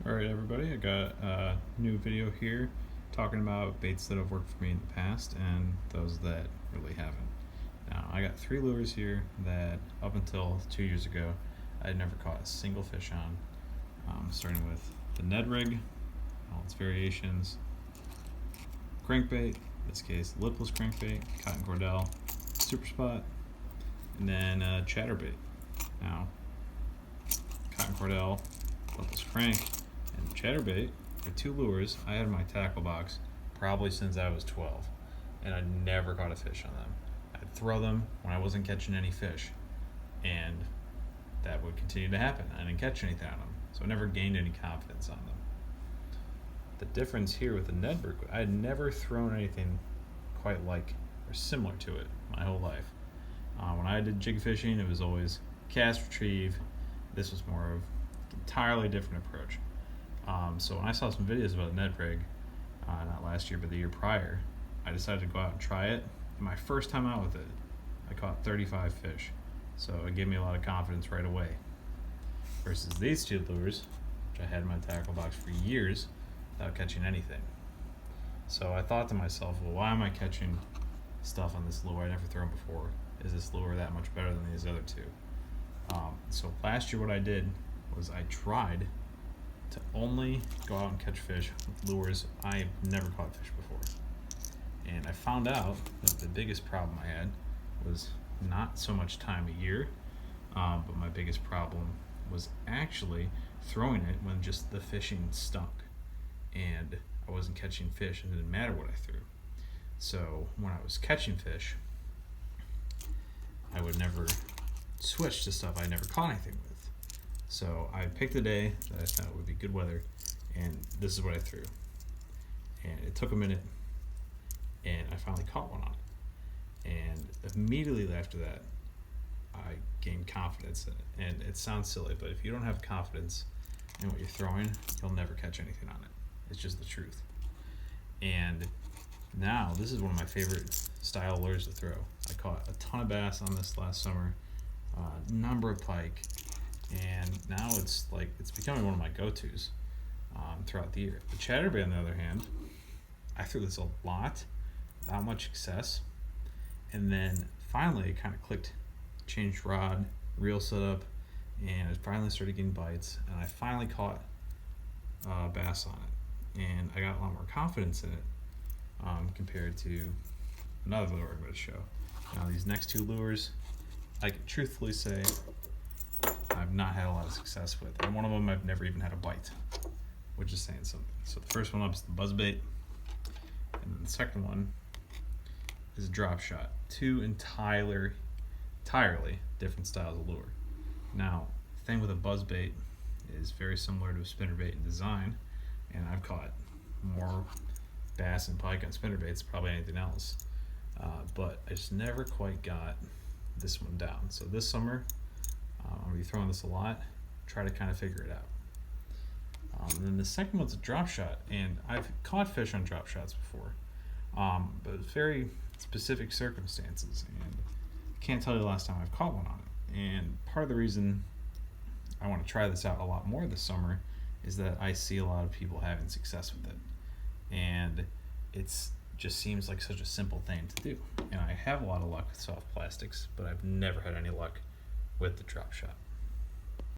Alright everybody, I got a new video here talking about baits that have worked for me in the past and those that really haven't. Now I got 3 lures here that up until 2 years ago I had never caught a single fish on. Starting with the Ned rig, all its variations, crankbait, in this case lipless crankbait, cotton cordell, super spot, and then chatterbait. Now cotton cordell, lipless crank, and chatterbait are 2 lures I had in my tackle box probably since I was 12, and I never caught a fish on them. I'd throw them when I wasn't catching any fish, and that would continue to happen. I didn't catch anything on them, so I never gained any confidence on them. The difference here with the Ned rig, I had never thrown anything quite like or similar to it my whole life. When I did jig fishing, it was always cast, retrieve. This was more of an entirely different approach. So when I saw some videos about Ned rig, not last year but the year prior, I decided to go out and try it. And my first time out with it, I caught 35 fish, so it gave me a lot of confidence right away. Versus these 2 lures, which I had in my tackle box for years without catching anything. So I thought to myself, well, why am I catching stuff on this lure I never thrown before? Is this lure that much better than these other 2? So last year what I did was I tried to only go out and catch fish with lures I never caught fish before. And I found out that the biggest problem I had was not so much time of year, but my biggest problem was actually throwing it when just the fishing stunk and I wasn't catching fish and it didn't matter what I threw. So when I was catching fish, I would never switch to stuff I never caught anything with. So I picked a day that I thought would be good weather, and this is what I threw. And it took a minute, and I finally caught one on it. And immediately after that, I gained confidence in it. And it sounds silly, but if you don't have confidence in what you're throwing, you'll never catch anything on it. It's just the truth. And now, this is one of my favorite style lures to throw. I caught a ton of bass on this last summer, a number of pike, and now it's becoming one of my go-tos throughout the year. The chatterbait, on the other hand, I threw this a lot without much success, and then finally it kind of clicked. Changed rod, reel setup, and I finally started getting bites, and I finally caught bass on it, and I got a lot more confidence in it compared to another lure I'm going to show. Now these next 2 lures, I can truthfully say I've not had a lot of success with, and one of them I've never even had a bite, which is saying something. So the first one up is the buzzbait, and then the second one is a drop shot. 2 entirely different styles of lure. Now, the thing with a buzzbait is very similar to a spinnerbait in design, and I've caught more bass and pike on spinnerbaits than probably anything else, but I just never quite got this one down. So this summer, I'm going to be throwing this a lot, try to kind of figure it out. And then the second one's a drop shot, and I've caught fish on drop shots before, but it's very specific circumstances, and I can't tell you the last time I've caught one on it. And part of the reason I want to try this out a lot more this summer is that I see a lot of people having success with it, and it's just seems like such a simple thing to do. And I have a lot of luck with soft plastics, but I've never had any luck with the drop shot.